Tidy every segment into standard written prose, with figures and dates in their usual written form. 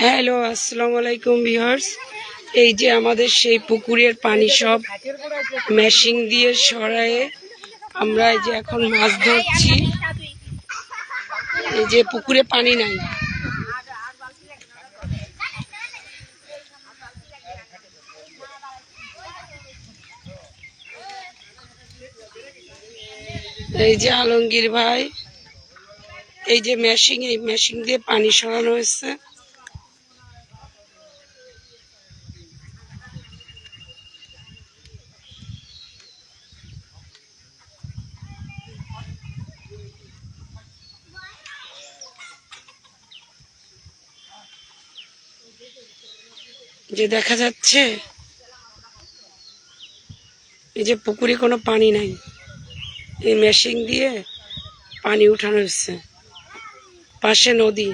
Hello, আসসালামু আলাইকুম viewers. এই যে আমাদের সেই পুকুরের পানি সব মেশিন দিয়ে সরায়ে আমরা এই যে এখন মাছ ধরছি। এই যে পুকুরে পানি নাই, এই যে আলমগীর ভাই, এই যে এই মেশিন দিয়ে পানি সরানো হয়েছে। যে দেখা যাচ্ছে এই যে পুকুরে কোনো পানি নাই, এই মেশিন দিয়ে পানি উঠানো হচ্ছে। পাশে নদী,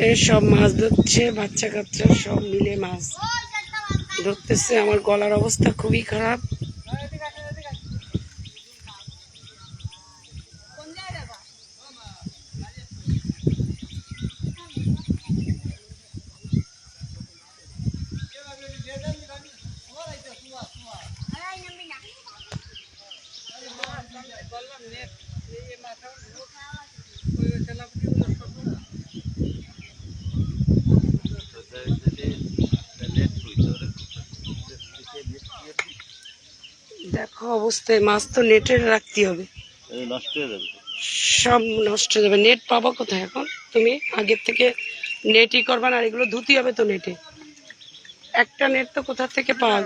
এই সব মাছ ধরছে, বাচ্চা কাচ্চা সব মিলে মাছ ধরতেছে। আমার গলার অবস্থা খুবই খারাপ। দেখো অবস্থায়, মাছ তো নেটে রাখতে হবে, সব নষ্ট হয়ে যাবে। নেট পাবো কোথায় এখন? তুমি আগের থেকে নেটই করবা না, আর এগুলো ধুতে হবে তো নেটে। একটা নেট তো কোথা থেকে পাওয়া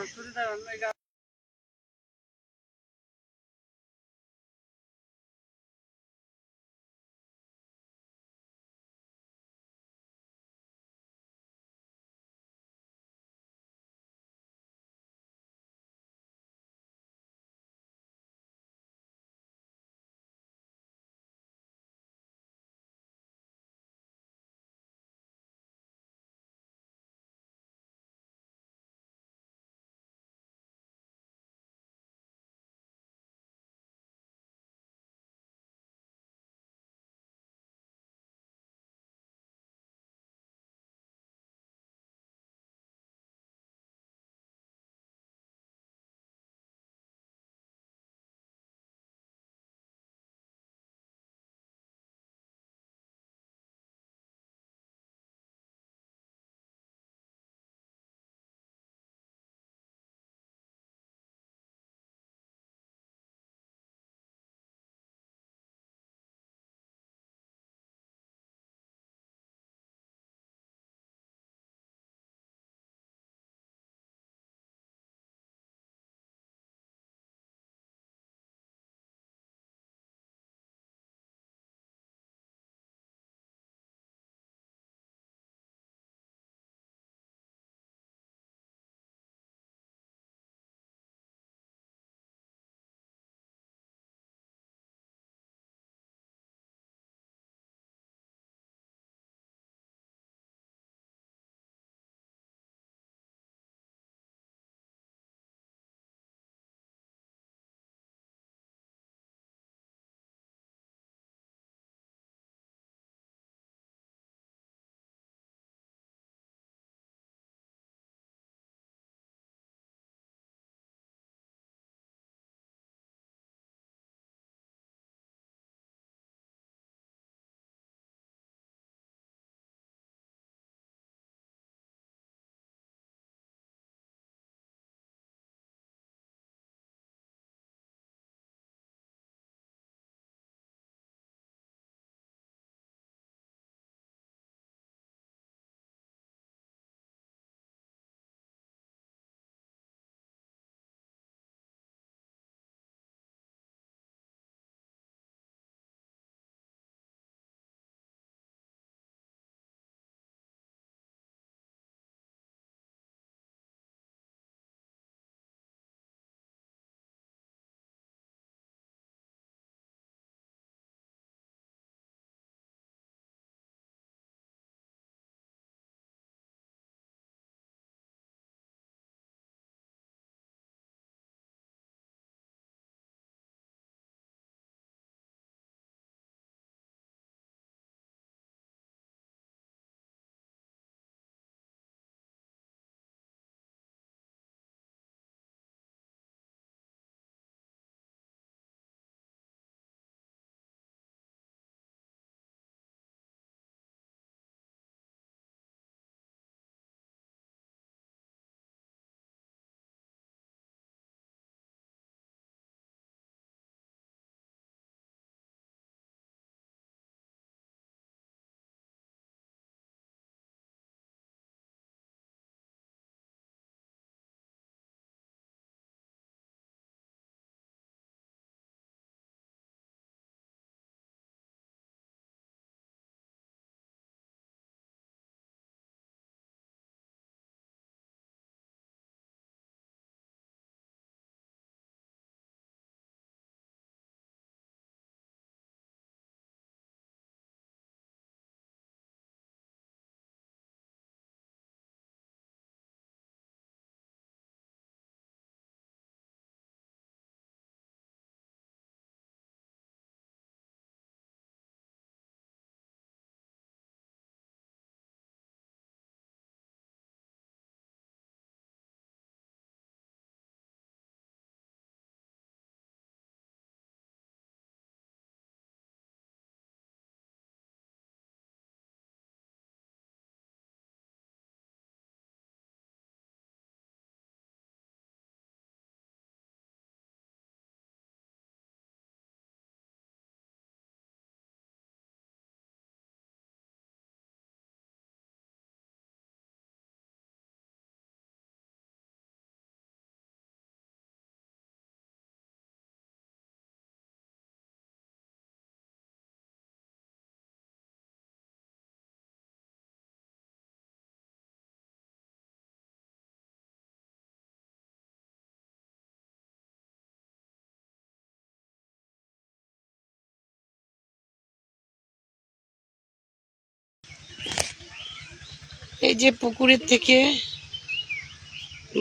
এই যে পুকুরের থেকে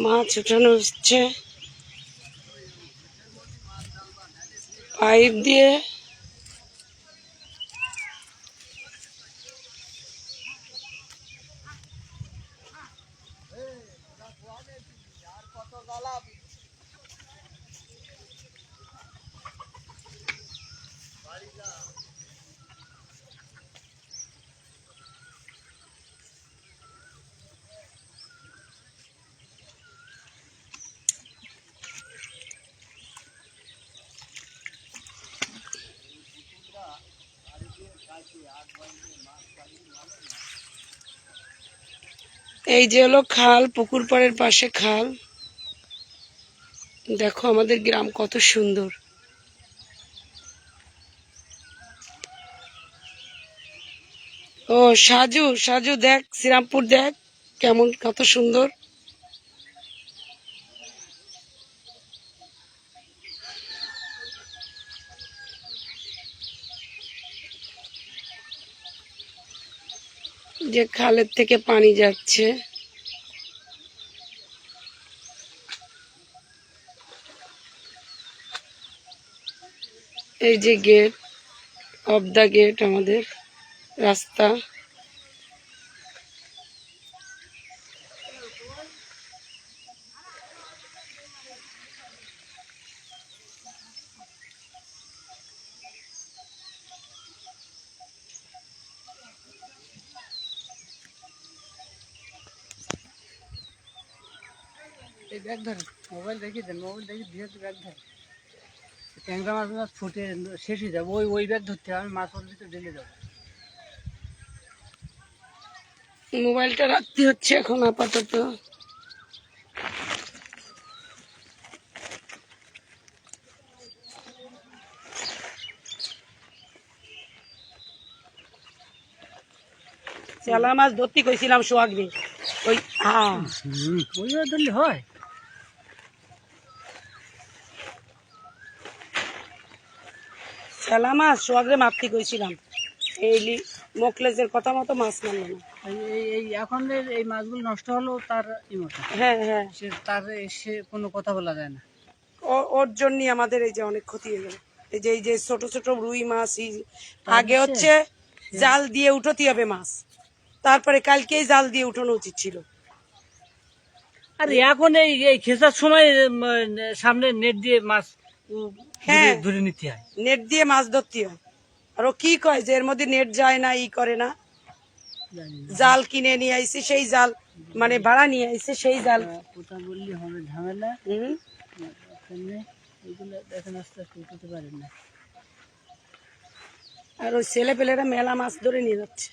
মাছ উঠানো হচ্ছে পাইপ দিয়ে। এই যে হলো খাল, পুকুর পাড়ের পাশে খাল। দেখো আমাদের গ্রাম কত সুন্দর। ও সাজু, সাজু দেখ শ্রীরামপুর দেখ কেমন কত সুন্দর। যে খালের থেকে পানি যাচ্ছে। এই যে গেট, অফ দা গেট আমাদের রাস্তা। এই ব্যাগ ধরেন, মোবাইল দেখি দেন, মোবাইল দেখি দিয়ে ব্যাগ ধরেন। ট্যাংরা মাছ মাছ ফুটে শেষ হয়ে যাবে, ওই ব্যাগ ধরতে হবে, আমি মাছ ওর ভিতরে ঢেলে যাবো। মোবাইলটা রাখতে হচ্ছে এখন আপাতত। চেলা মাছ ধরতে কইছিলাম সোহাগ রে, ওই ওই ধরলে হয়। চেলা মাছ সোহাগ রে মারতে কইছিলাম, এই মোকলেজের কথা মতো মাছ মারল না। এই এখন এই মাছগুলো নষ্ট হলো তার ইমোটা। হ্যাঁ হ্যাঁ, সে তার সে কোনো কথা বলা যায় না। ওর জন্যই আমাদের এই যে অনেক ক্ষতি হয়ে গেল। এই যে ছোট ছোট রুই মাছ, আগে হচ্ছে জাল দিয়ে উঠতে হবে মাছ, তারপরে কালকেই জাল দিয়ে উঠানো উচিত ছিল। আর এখন এই খেসার সময় সামনে নেট দিয়ে মাছ হ্যাঁ ধরে নিতে হয়, নেট দিয়ে মাছ ধরতে হয়। আর ও কি কয় যে এর মধ্যে নেট যায় না, ই করে না। জাল কিনে নিয়ে আইছে, সেই জাল মানে ভাড়া নিয়ে আইছে সেই জাল। কোথা বললি হবে ঝামেলা। এইগুলো দেখেন আস্তে আস্তে উঠতে পারেন না। আর ওই ছেলে পেলেরা মেলা মাছ ধরে নিয়ে যাচ্ছে।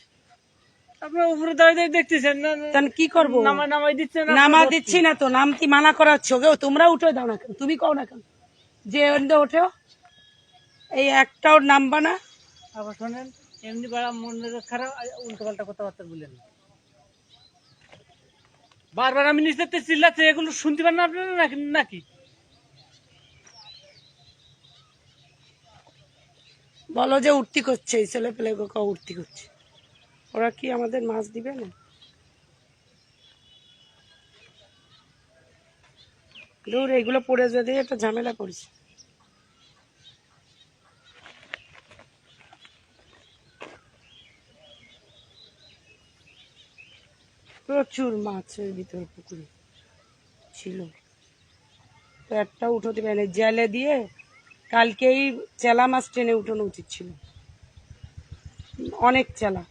আপনার উপরে দাঁড়িয়ে দেখতেছেন না, তাহলে কি করবো? নামাই দিচ্ছে না। নামা দিচ্ছি না তো, নামতি মানা করা হচ্ছে। ওকে তোমরা উঠে দাও না কেন, তুমি কও না কেন যে ওঠেও, এই একটাও নামবা না। আবার শোনেন, এমনি বাড়া মন মেজাজ খারাপ, উল্টো পাল্টা কথাবার্তা বলেন। বারবার আমি নিচে চিল্লাচ্ছি, এগুলো শুনতে পারেন না আপনারা নাকি? বলো যে উঠতি করছে, এই ছেলে পেলে উঠতি করছে, ওরা কি আমাদের মাছ দিবে না? দূর, এগুলো পড়ে যদি একটা ঝামেলা করেছে। প্রচুর মাছের ভিতরে পুকুরে ছিল, তো একটা উঠোতে পারে জেলে দিয়ে কালকেই চেলা মাছ টেনে উঠানো উচিত ছিল, অনেক চেলা।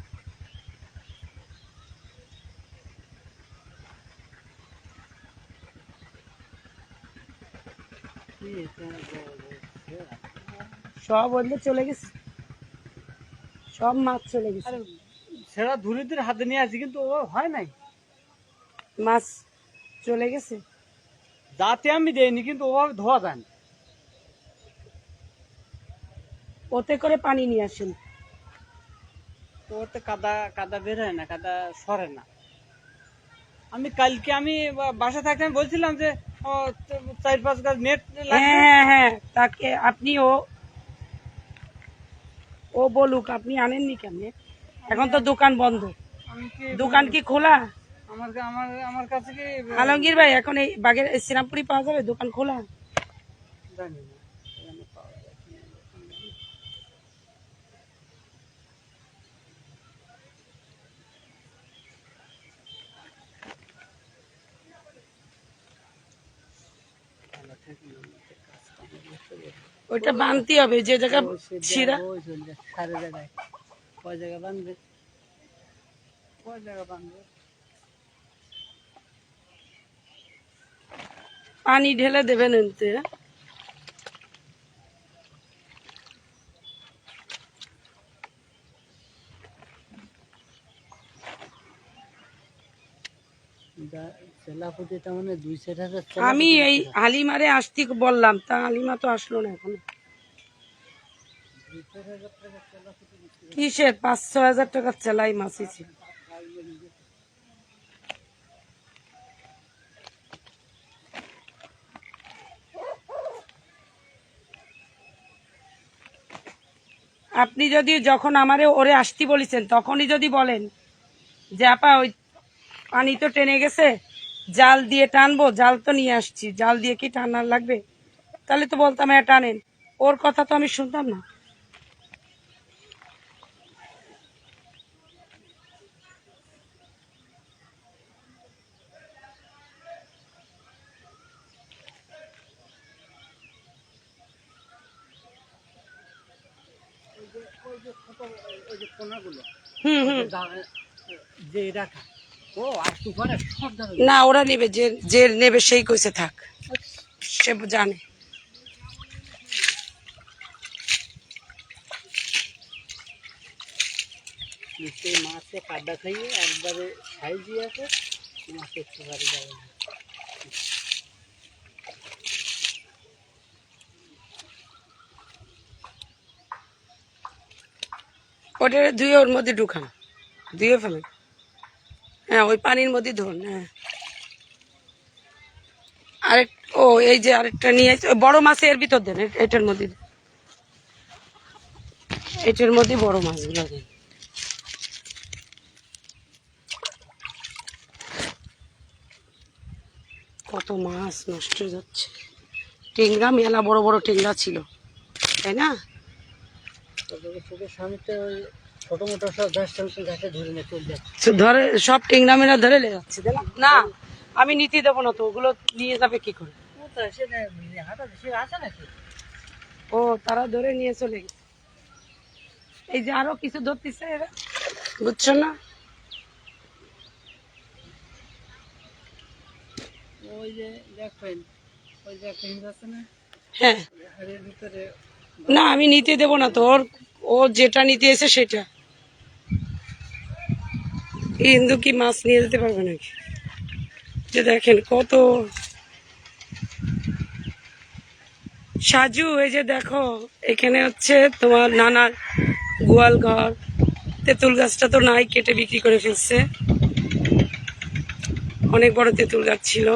সব বললে চলে গেছে, সব মাছ চলে গেছে। সেটা ধুলিদের হাতে নিয়ে আছে, কিন্তু ও হয় নাই, মাছ চলে গেছে। যাতে আমি দেইনি, কিন্তু ওভাবে ধোয়া যায় না। ওতে করে পানি নিয়ে আসেন, তো ওতে কাদা কাদা বের হয় না, কাদা সরে না। আমি কালকে বাসা থাকতে আমি বলছিলাম যে 4-5 গাছ নেট। হ্যাঁ হ্যাঁ, তাকে আপনি ও বলুক, আপনি আনেননি কেন? এখন তো দোকান বন্ধ। দোকান কি খোলা? আমার কাছে কি আলমগীর ভাই এখন এই বাগের এই শ্রীরামপুরি পাওয়া যাবে, দোকান খোলা? জানি না এখানে পাওয়া যায় কিনা। ভালো থাকে না, আমাদের কাজ কাম করতে হবে। ওইটা বানতে হবে যে জায়গা ওই সে ছিঁড়া। ওই চলছে সারে জায়গায়, কয় জায়গা বাঁধবে, কয় জায়গা বাঁধবে। পানি ঢেলে দেবেন এতে। চেলাপুটিটা মানে 2-4 হাজার আমি এই হালিমারে আসতে বললাম, তা হালিমা তো আসলো না এখনো। 2-4 হাজার টাকা চেলাপুটি বিক্রি কিসের 5-6 হাজার টাকার চেলাই মাছই ছিল। আপনি যদি যখন আমারে ওরে আসতে বলেছেন তখনই যদি বলেন যে আপা ওই পানি তো টেনে গেছে, জাল দিয়ে টানবো, জাল তো নিয়ে আসছি, জাল দিয়ে কি টানার লাগবে, তাহলে তো বলতাম হ্যাঁ টানেন। ওর কথা তো আমি শুনতাম না। ওই যে কোনাগুলো হুম হুম। যে রাখা, ও আর একটু পরে সব যাবে। না ওরা নেবে, যে যে নেবে সেই কইছে থাক, সে জানে। নিশ্চয়ই মাছে কাদা খাইয়ে একবারে সাইজই আছে, মাছ একটু বাড়ি যাবে না। ওটা ধুয়ে ওর মধ্যে ঢুকান, ধুয়ে ফেলেন। হ্যাঁ ওই পানির মধ্যে ধরুন। হ্যাঁ আরেক, ও এই যে আরেকটা নিয়ে এসে- ওই বড় মাছ এর ভিতর দেন, এটার মধ্যে দেন। এটার মধ্যে বড় মাছগুলো দেন। কত মাছ নষ্ট হয়ে যাচ্ছে। টেংরা মেলা বড় বড় টেংরা ছিল, তাই না? তারপরে চোখের সামনেটা ওই ছোট মোটো সব ঘাটে ধরে নিয়ে চলে যাচ্ছে। ধরে সব টেংরা মেলা ধরে লেগে যাচ্ছে, দেখলাম না। আমি নিতে দেবো না তো, ওগুলো নিয়ে যাবে কি করে? ও তো সে হাঁটা সে আছে নাকি? ও তারা ধরে নিয়ে চলে গেছে। এই যে আরো কিছু ধরতেছে এরা, বুঝছো না? ওই যে দেখবেন, ওই যে একটা হিন্দ আছে না, হ্যাঁ এর ভিতরে না আমি নিতে দেবো না তো, ওর ও যেটা নিতে এসে সেটা। হিন্দু কি মাছ নিয়ে যেতে পারবে নাকি? যে দেখেন কত সাজু। এই যে দেখো এখানে হচ্ছে তোমার নানার গোয়াল ঘর। তেঁতুল গাছটা তো নাই, কেটে বিক্রি করে ফেলছে। অনেক বড় তেঁতুল গাছ ছিল।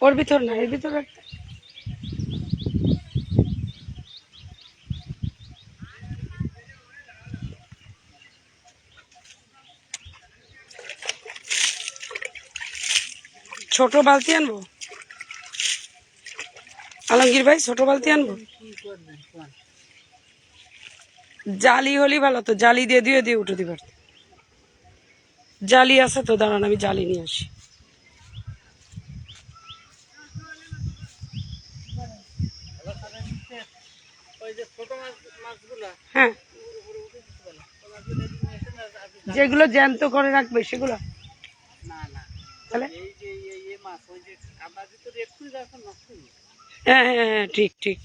ওর ভিতর না, এর ভিতর একটা ছোট বালতি আনবো। আলমগীর ভাই ছোট বালতি আনবো। কি করবেন কোন? জালি হলি ভালো তো, জালি দিয়ে দিয়ে দিয়ে উঠে দিবার। জালি আছে তো, দাঁড়ান আমি জালি নিয়ে আসি। ওই যে ছোট মাছগুলা হ্যাঁ উপরে উঠে দিতে পারে, ওই মাছগুলো এদিকে নিয়ে এসে না আপনি যেগুলো জ্যান্ত করে রাখবে সেগুলো। না না, তাহলে এই যে এই মাছ ওই যে কাদার ভিতরে একটু যখন নষ্ট হয়ে যায়। হ্যাঁ হ্যাঁ হ্যাঁ ঠিক ঠিক।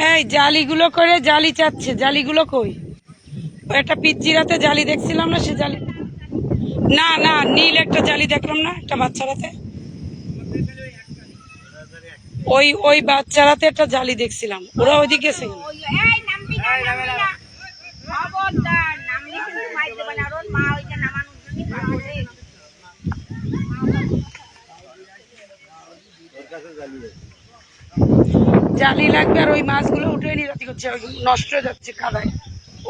এই জালিগুলো করে জালি চাচ্ছে, জালিগুলো কই? ওই একটা পিচ্চিরাতে জালি দেখছিলাম না, সে জালি না না, নীল একটা জালি দেখলাম না একটা বাচ্চারাতে, ওই ওই বাচ্চারাতে একটা জালি দেখছিলাম, ওরা ওইদিকে গেছে কেন? জালি লাগবে আর ওই মাছগুলো উঠে নিরাতি করছে, ওই নষ্ট হয়ে যাচ্ছে কাদায়।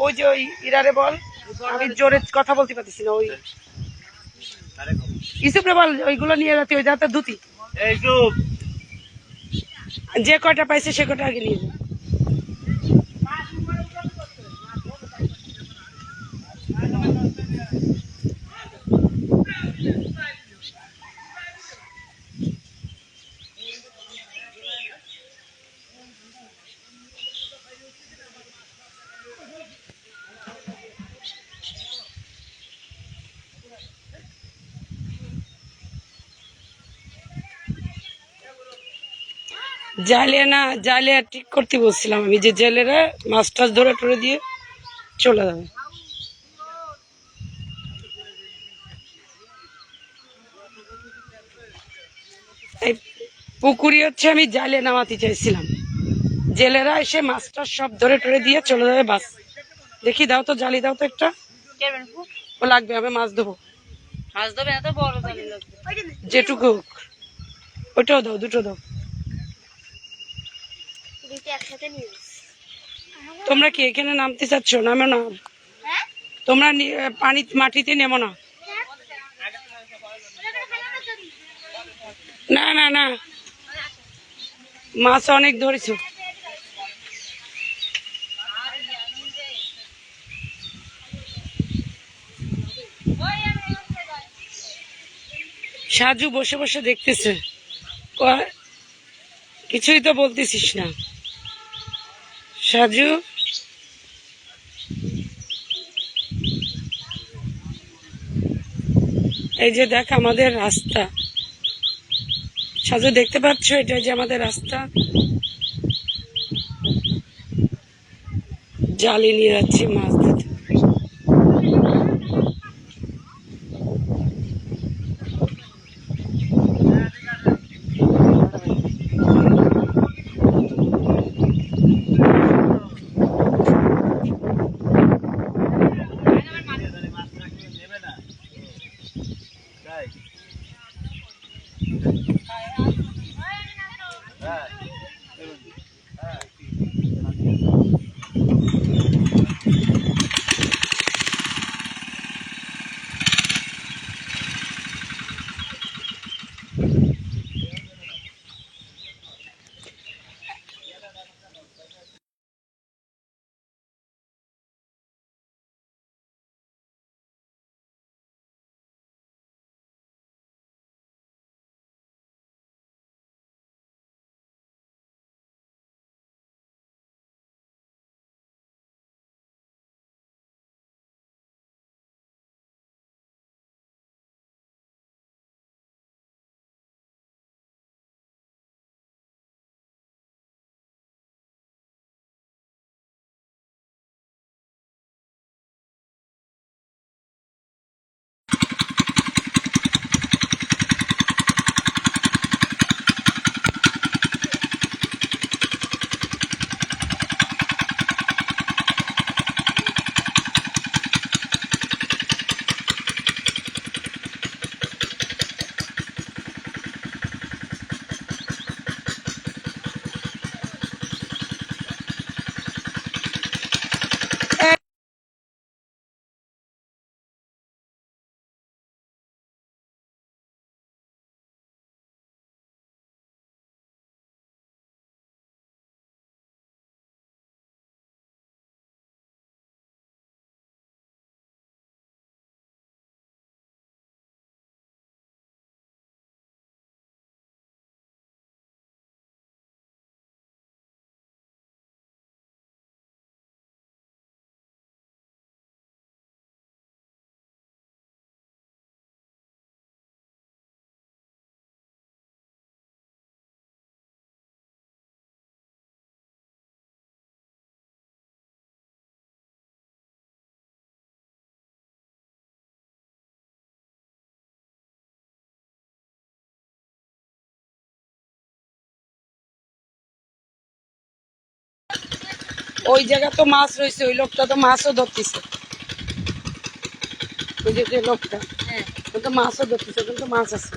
ওই যে ওই ইরারে বল, আমি জোরে কথা বলতে পারতেছি না, ওই ইসুপরে বল ওইগুলো নিয়ে যাচ্ছে, ওই যাতে ধুতি যে কয়টা পাইছে সে কয়টা আগে নিয়ে যাবে। জালিয়া না, জালিয়া ঠিক করতে বলছিলাম আমি, যে জেলেরা মাছ টাছ ধরে টরে দিয়ে চলে যাবে। এই পুকুরি হচ্ছে আমি জালিয়া নামাতে চাইছিলাম, জেলেরা এসে মাছ টাছ সব ধরে টরে দিয়ে চলে যাবে, বাস। দেখি দাও তো জালি, দাও তো একটা, ও লাগবে, আমি মাছ দেবো, মাছ ধরে এত বড় জালি লাগবে। যেটুকু হোক। ওইটাও দাও, দুটো দাও। একসাথে নিয়ে তোমরা কি এখানে নামতে চাচ্ছ? নামো না, তোমরা পানি মাটিতে নেমো না। না না না, মাছ অনেক ধরেছো। সাজু বসে বসে দেখতেছে, কিছুই তো বলতেছিস না সাজু। এই যে দেখ আমাদের রাস্তা, সাজু দেখতে পাচ্ছ, এটা যে আমাদের রাস্তা, জালি নিয়ে যাচ্ছি মাছ ধরতে। ওই জায়গা তো মাছ রয়েছে, ওই লোকটা তো মাছও ধরতেছে, ওই যে লোকটা হ্যাঁ ও তো মাছও ধরতেছে, কিন্তু মাছ আছে।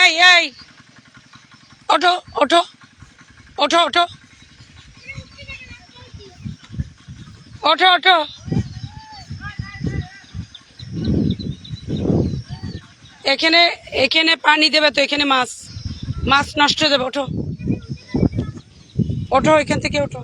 এই এই ওঠো ওঠো ওঠো ওঠো ওঠো ওঠো, এখানে এখানে পানি দেবে তো, এখানে মাছ মাছ নষ্ট হয়ে যাবে। ওঠো ওঠো, এখান থেকে ওঠো।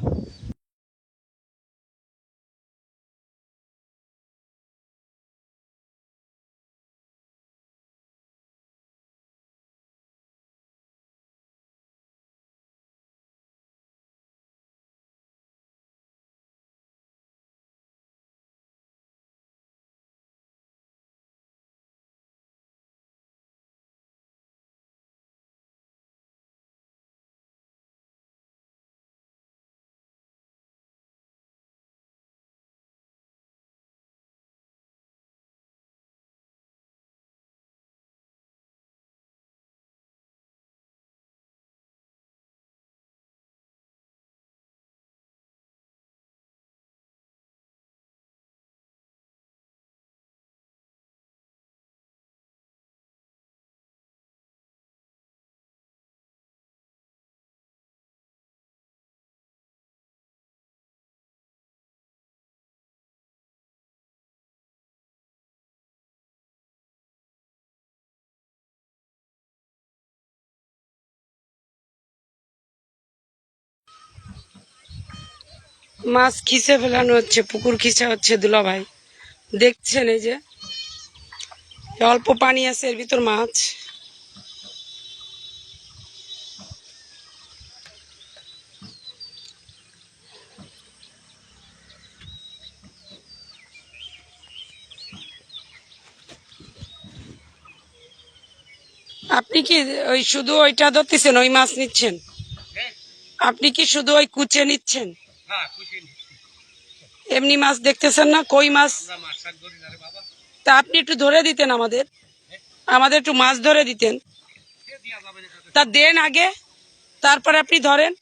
মাছ খিচে ফেলানো হচ্ছে, পুকুর খিচা হচ্ছে দুলাভাই, দেখছেন এই যে অল্প পানি আছে, এর ভিতর মাছ। আপনি কি ওই শুধু ওইটা ধরতেছেন, ওই মাছ নিচ্ছেন? আপনি কি শুধু ওই কুচে নিচ্ছেন? এমনি মাছ দেখতেছেন না? কই মাছ? তা আপনি একটু ধরে দিতেন আমাদের, আমাদের একটু মাছ ধরে দিতেন। তা দেন আগে, তারপরে আপনি ধরেন।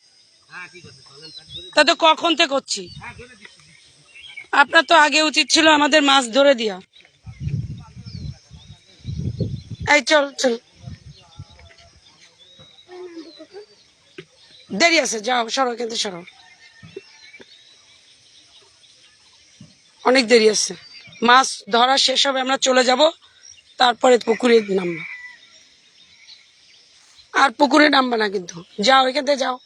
তা তো কখন থেকে করছি, আপনার তো আগে উচিত ছিল আমাদের মাছ ধরে দিয়া। এই চল চল, দেরি আছে, যাও সরো, কিন্তু সরো, অনেক দেরি আছে। মাছ ধরা শেষ হবে, আমরা চলে যাব, তারপরে পুকুরে নামবো। আর পুকুরে নামবা না কিন্তু, যাও এখান থেকে যাও,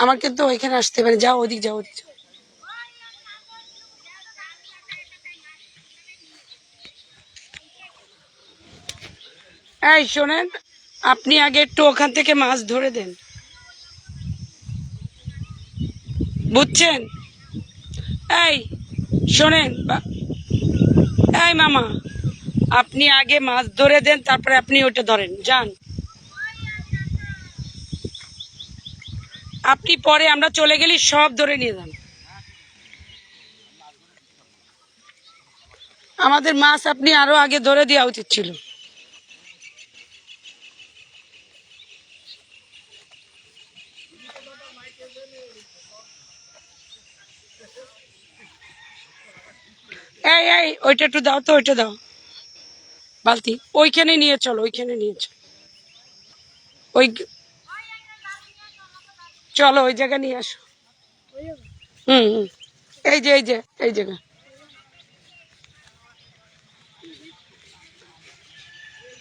আমার কিন্তু ওইখানে আসতে পারে, যাও ওদিক যাও, ওদিক যাও। এই শোনেন, আপনি আগে একটু ওখান থেকে মাছ ধরে দেন, বুঝছেন? এই শোনেন, এই মামা, আপনি আগে মাছ ধরে দেন, তারপরে আপনি ওটা ধরেন, যান আপনি, পরে আমরা চলে গেলে সব ধরে নিয়ে যান। আমাদের মাছ আপনি আরো আগে ধরে দেওয়া উচিত ছিল। এই এই ওইটা একটু দাও তো, ওইটা দাও, বালতি ওইখানে নিয়ে চলো, ওইখানে নিয়ে চলো, ওই চলো ওই জায়গা নিয়ে আসো। হুম হুম, এই যে এই যে এই জায়গা,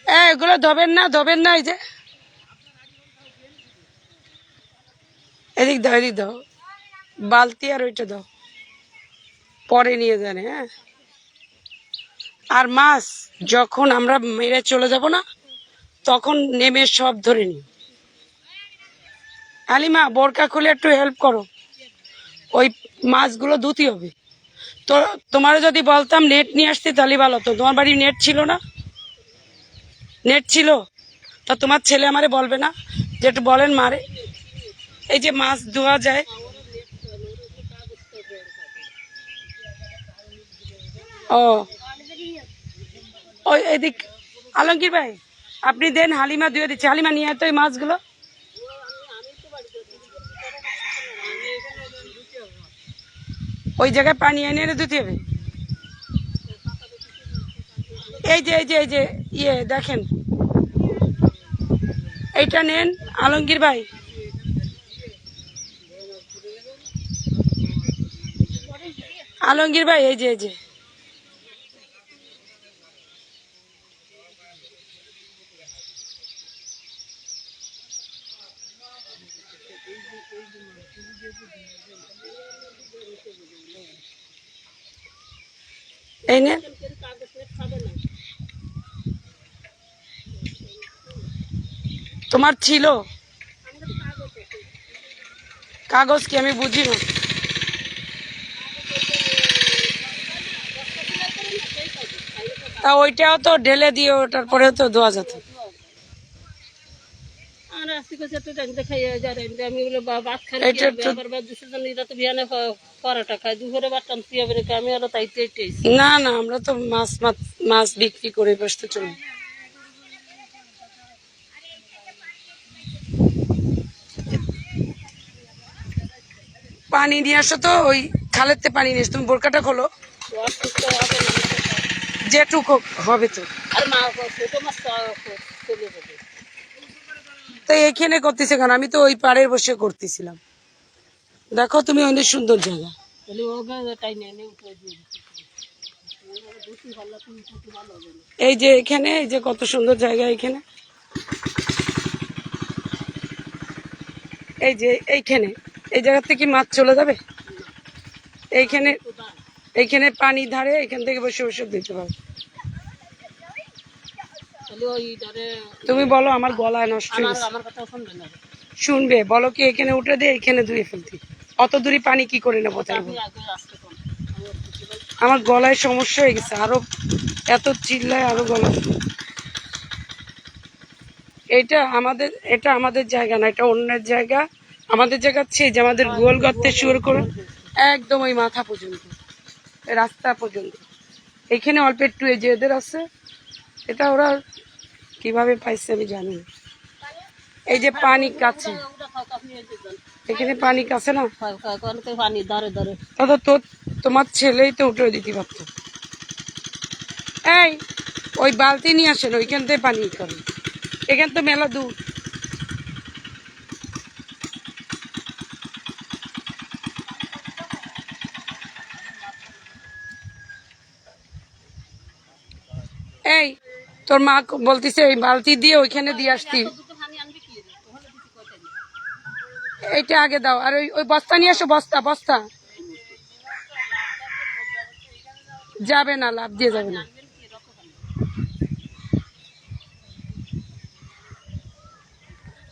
এগুলো ধবেন না, ধবেন না, এই যে এদিক দাও, এদিক দাও, বালতি আর ওইটা দাও, পরে নিয়ে যান। হ্যাঁ, আর মাছ যখন আমরা মেরে চলে যাব না, তখন নেমে সব ধরে নি। হালিমা বোরকা খুলে একটু হেল্প করো, ওই মাছগুলো ধুতে হবে। তো তোমার যদি বলতাম নেট নিয়ে আসতে তাহলে ভালো হতো। তোমার বাড়ি নেট ছিল না? নেট ছিল, তা তোমার ছেলে আমারে বলবে না যে একটু বলেন মারে, এই যে মাছ ধোয়া যায়। ও ওই এদিক আলমগীর ভাই আপনি দেন, হালিমা ধুয়ে দিচ্ছে। হালিমা নিয়ে তো এই মাছগুলো। ওই জায়গায় পানি এনে এনে ধুতে হবে। এই যে ইয়ে দেখেন, এইটা নেন আলমগীর ভাই। আলমগীর ভাই এই যে এই নেন। তোমার ছিল কাগজ কি আমি বুঝি না। তা ওইটাও তো ঢেলে দিয়ে ওটার পরে তো ধোয়া যেত। এটা না না, আমরা তো মাছ মাছ মাছ বিক্রি করে বসতে চলি। পানি নিয়ে আসো তো, ওই খালেতে পানি নিয়ে এসো। তুমি বোরকাটা খোলো, যেটুকু হবে তো। তো এখানে করতেছে কেন? আমি তো ওই পাড়ে বসে করতেছিলাম। দেখো তুমি অনেক সুন্দর জায়গা। এই যে এখানে, এই যে কত সুন্দর জায়গা এখানে। এই যে এইখানে, এই জায়গা থেকে মাছ চলে যাবে। এইখানে এইখানে পানি ধারে, এখান থেকে বসে বসে দিতে পারো। তুমি বলো আমার গলায় নষ্ট হয়ে গেছে। শুনবে, বলো কি এখানে উঠে দিয়ে এখানে ধুয়ে ফেলতি। অত দূরে পানি কি করে নেবো? তাই বলো। আমার গলায় সমস্যা হয়ে গেছে, আরো এত চিল্লায় আরো গলা। এটা আমাদের জায়গা না, এটা অন্যের জায়গা। আমাদের জায়গা যে আমাদের গোল গর্তে শুরু করে একদম ওই মাথা পর্যন্ত, রাস্তা পর্যন্ত। এখানে অল্প একটু এই যে এদের আছে, এটা ওরা কিভাবে পাইছে আমি জানি না। এই যে পানি কাছে, এখানে পানি কাছে না, তো তোমার ছেলেই তো উঠে দিতে পারতো। এই ওই বালতি নিয়ে আসেন, ওইখান থেকে পানি করেন, এখান তো মেলা দূর। এই তোর মা বলতেছে ওই বালতি দিয়ে ওইখানে দিয়ে আসতি। এইটা আগে দাও, আর ওই ওই বস্তা নিয়ে আসো, বস্তা বস্তা। যাবে না, লাভ দিয়ে যাবে না।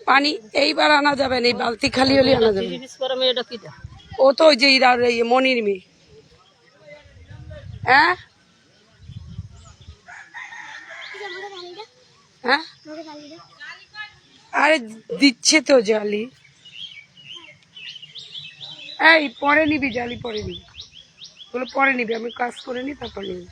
পানি এইবার আনা যাবে না, এই বালতি খালি হলে আনা যাবে। ও তো ওই যে মনির মেয়ে। হ্যাঁ হ্যাঁ, আরে দিচ্ছে তো জালি। এই পরে নিবি জালি, পরে নিবি, বলে পরে নিবি, আমি কাজ করে নি তারপর নিবি।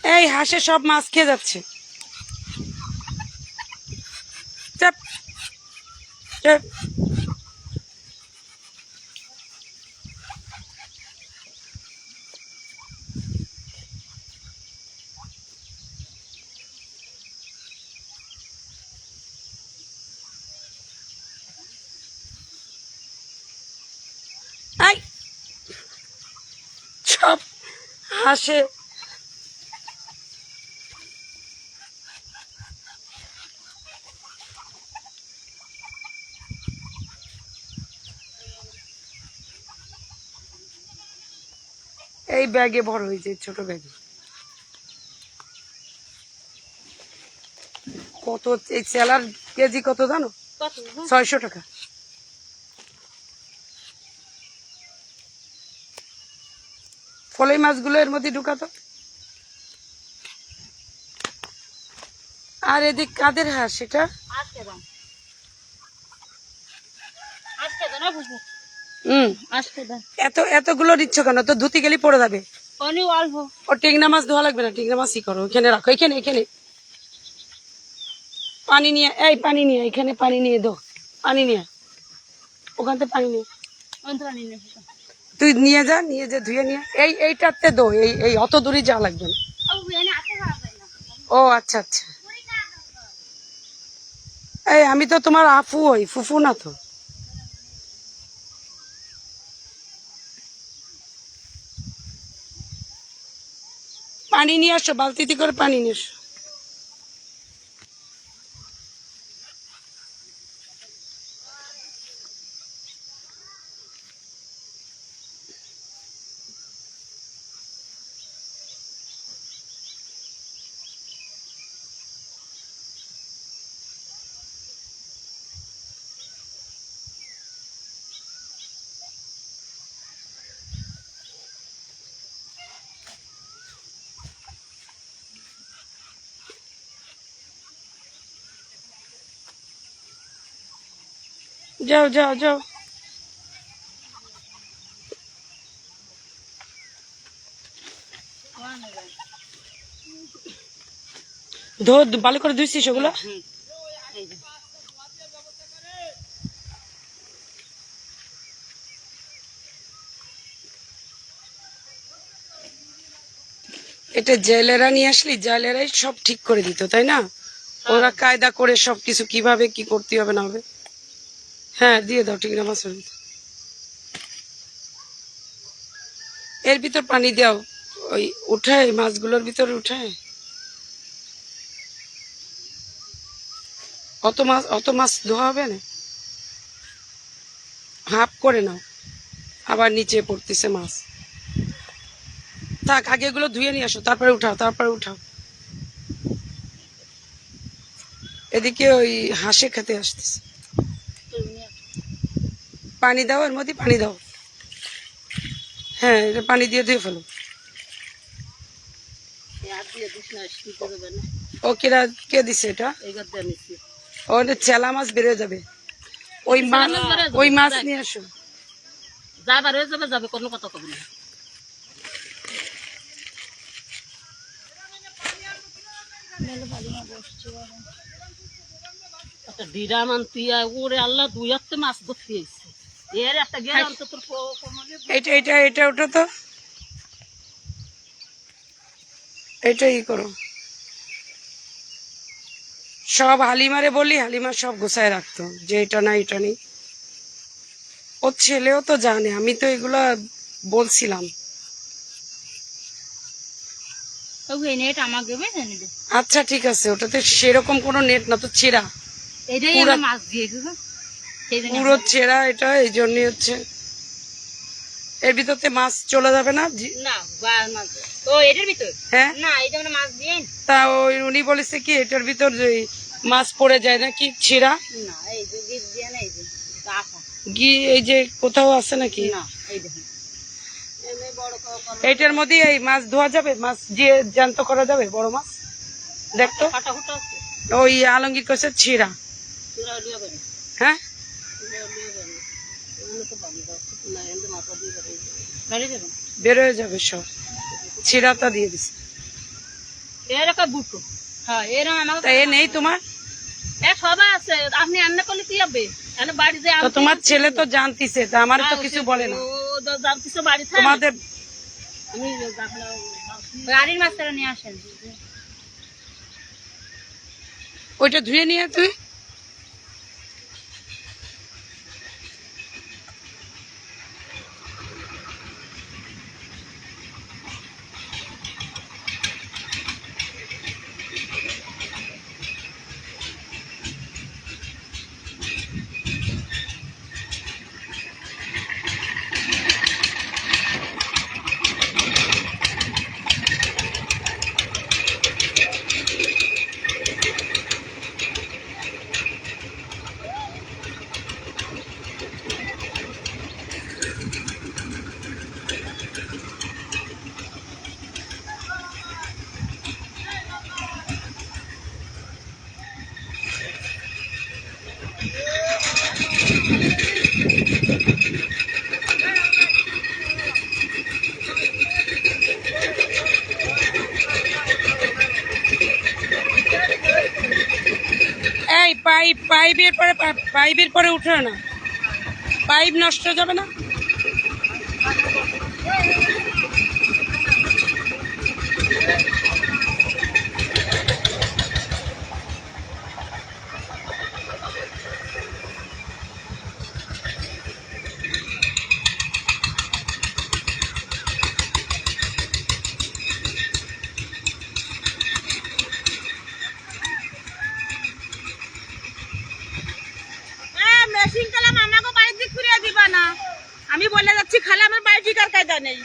এই হাঁসে সব মাছ খেয়ে যাচ্ছে। চাপ চাপ। এই সব হাসে। এই ব্যাগে ভর হয়েছে, ছোট ব্যাগে। কত এই সেলার কেজি কত জানো? কত 600 টাকা। ফলাই মাছগুলো এর মধ্যে ঢুকাতো। আর এদিক কাদের হাঁস এটা? আজকে দাম আজকে দাম না বুঝবো আজকে দাম এতগুলো নিচ্ছ কেন? তো ধুতি গেলি পড়ে যাবে। অনেক অল্প ও টেংনা মাছ ধোয়া লাগবে না, টেংনা মাছই করো। এখানে রাখো, এখানে এখানে পানি নিয়ে, এই পানি নিয়ে, এখানে পানি নিয়ে দো, পানি নিয়ে, ওখান থেকে পানি নিয়ে অন্তরানি নেই তুই নিয়ে যা, নিয়ে যা ধুয়ে নিয়ে। এইটাতে দো, এই অত দূরে যাওয়া লাগবে না। আবু এনে আতে খাওয়া যায় না ও আচ্ছা আচ্ছা। এই আমি তো তোমার আফু হই, ফুফু না তো। পানি নিয়ে আসো, বালতিতে করে পানি নিয়ে আসো। যাও যাও যাও। ভালো করে ধুইছিস ওগুলো? এই যে এটা জেলেরা নিয়ে আসলি, জেলেরাই সব ঠিক করে দিত, তাই না? ওরা কায়দা করে সবকিছু কিভাবে কি করতে হবে না হবে। হ্যাঁ দিয়ে দাও, ঠিক না মাছ এর ভিতর পানি দাও, ওই উঠায় মাছগুলোর ভিতরে উঠায়। অত মাছ ধোয়া হবে না, হাফ করে নাও। আবার নিচে পড়তেছে মাছ। থাক, আগে এগুলো ধুয়ে নিয়ে আসো, তারপরে উঠাও, তারপরে উঠাও। এদিকে ওই হাঁসে খেতে আসতেছে। পানি দাও, এর মধ্যে পানি দাও। হ্যাঁ, এটা পানি দিয়ে ধুয়ে ফেলো। আর দিয়ে দিস না শুতে দেবে না ও কিরা কে দিছে এটা? এইবার দিয়ে নিচ্ছি ও চেলা মাছ বেড়ে যাবে। ওই মাছ নিয়ে আসো। যাবার হয়ে যাবে যাবে কোনো কথা কবে না একটা ডিরাম আনতি ওরে আল্লাহ দুই হাতে মাছ ধরতে এসছে এর একটা গেলাম তো তোর এটা ওটা তো এটাই করো। সব হালিমারে বলি, হালিমা সব গোছায় রাখতো যে এটা না এটা নেই। ওর ছেলেও তো জানে, আমি তো এগুলা বলছিলাম। নেট আমাকে আচ্ছা ঠিক আছে, ওটাতে সেরকম কোনো নেট না তো, ছেঁড়া এটাই পুরা- মাছ দিয়ে পুরো ছেঁড়া এটা, এই জন্যই হচ্ছে। এর ভিতরতে মাছ চলে যাবে না? না মাছ ও এটার ভিতর হ্যাঁ না এটা মানে মাছ দিয়ে তা ওই উনি বলেছে কি এটার ভিতর যে মাছ পড়ে যায় নাকি ছেঁড়া। না এই যে বীজ দিয়ে না এই যে আশা ঘি এই যে কোথাও আছে নাকি? না এই দেখুন এমনি বড় এইটার মধ্যে এই মাছ ধোয়া যাবে, মাছ দিয়ে জ্যান্ত করা যাবে, বড় মাছ দেখতো। কাটা হুটা আছে ওই আলমগীর কাছে ছিঁড়া। তোরা লিয়ে বেরি হ্যাঁ তোরা লিয়ে বেরি এগুলো তো বাকি আছে না এন্ড মাথা দিয়ে বেরি বেরি যাবেন বের হয়ে যাবে সব, ছিঁড়াটা দিয়ে দিছে। এরকম বুটো হ্যাঁ এরকম আমাকে তা এ নেই তোমার? এ সবাই আছে, আপনি রান্না করলে কি হবে? এনে বাড়ি যে তো তোমার ছেলে তো জানতিছে, তা আমার তো কিছু বলে না। জানতেছে বাড়ি থাকে তোমাদের আমি গাড়ির মাস্টার নিয়ে আসেন। ওইটা ধুয়ে নিয়ে তুই। এই পাইপের পরে উঠে না, পাইপ নষ্ট হয়ে যাবে না। মেশিন কালাম আমাকে বাড়ির দিক ফিরিয়ে দিবা না, আমি বলে যাচ্ছি খালা আমার বাড়ি ঠিক আর কায়দা নেই।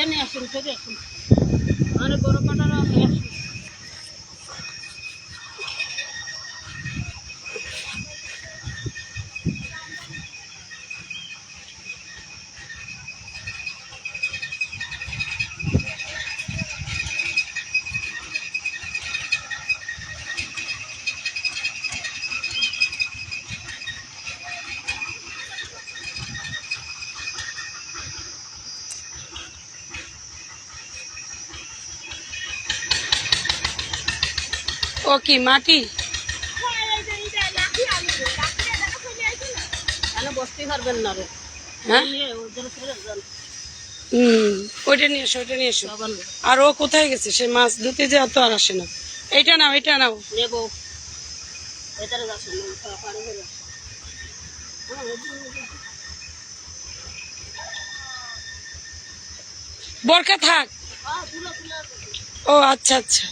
এনে আসুন চলে আসুন আরে বড় কাটারা আসুন ও কি মাটি? এনে বসতে পারবেন না রে হ্যাঁ নিয়ে ওদের ফিরে যান ওইটা নিয়ে এসো, ওইটা নিয়ে এসো। আবার আর ও কোথায় গেছে? সে মাছ ধুতে যে অত আর আসে না। এইটা নাও, এটা নাও। নেব এটারে যাচ্ছেন পানি করে বরখা থাক। তুলো তুলো ও আচ্ছা আচ্ছা।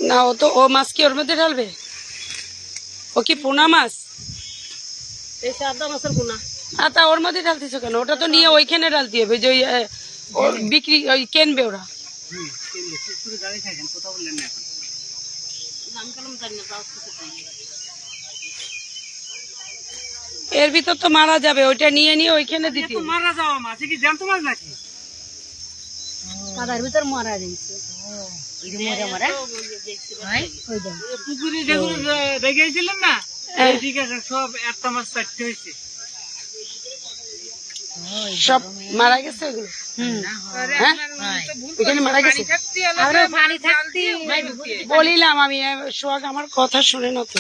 না ও তো ও মাছ কি ওর মধ্যে ঢালবে? ও কি পোনা মাছ? এই সাদা মাছের পোনা। তা ওর মধ্যে ঢালতেছো কেন? ওটা তো নিয়ে ওইখানে ঢালতে হবে, যে ওই বিক্রি ওই কেনবে ওরা। এর ভিতর তো মারা যাবে, ওইটা নিয়ে নিয়ে ওইখানে দিতে হবে। মারা যাওয়া মাছ কি জ্যান্ত মাছ নাকি? কাদার ভিতর মারা যাইছে। পুকুরে যেগুলো রেখেছিলেন না, ঠিক আছে, সব একটা মাছ 4টে হয়েছে। সব মারা গেছে ওগুলো? হ্যাঁ ওইখানে মারা গেছে। বলিলাম আমি, সোহাগ আমার কথা শুনে না তো।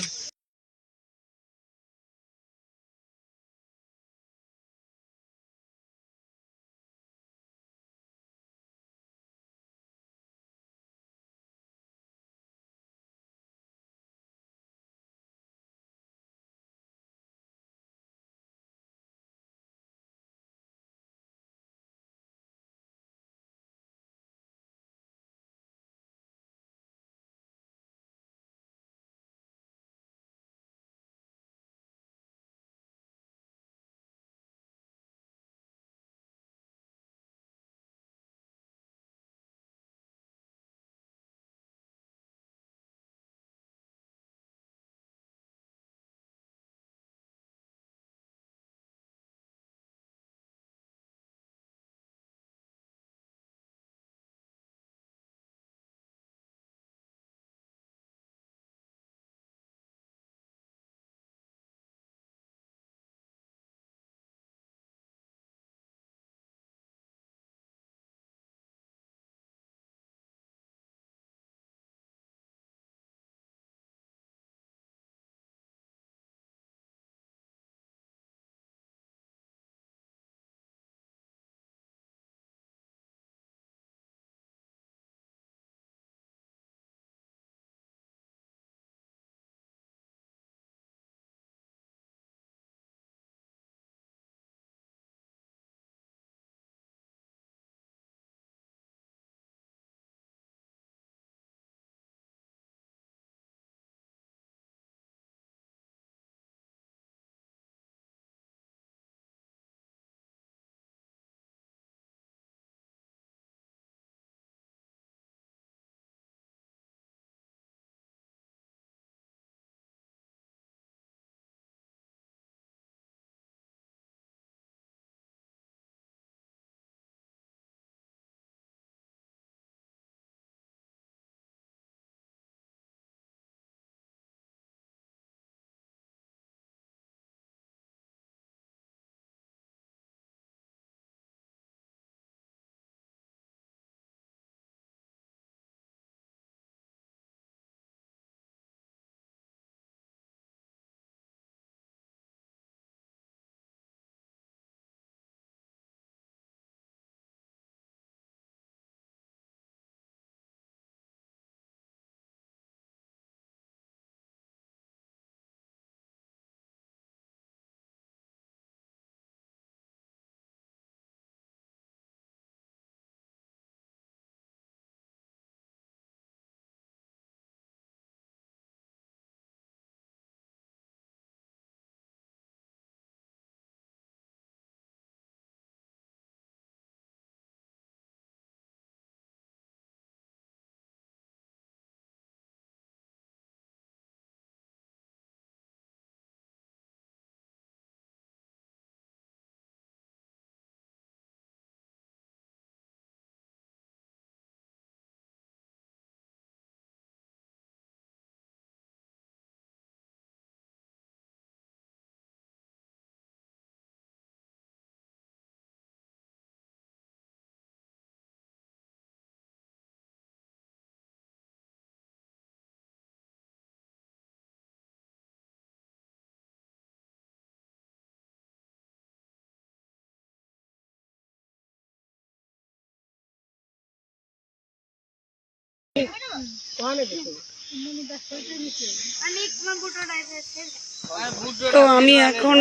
তো আমি এখন,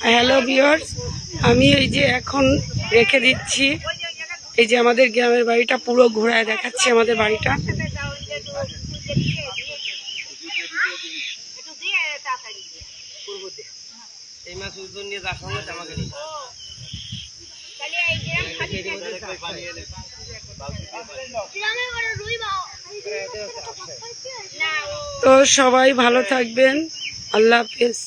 হ্যালো ভিউয়ার্স, আমি এই যে এখন রেখে দিচ্ছি এই যে আমাদের গ্রামের বাড়িটা পুরো ঘোরায় দেখাচ্ছে আমাদের বাড়িটা। তো সবাই ভালো থাকবেন, আল্লাহ হাফেজ।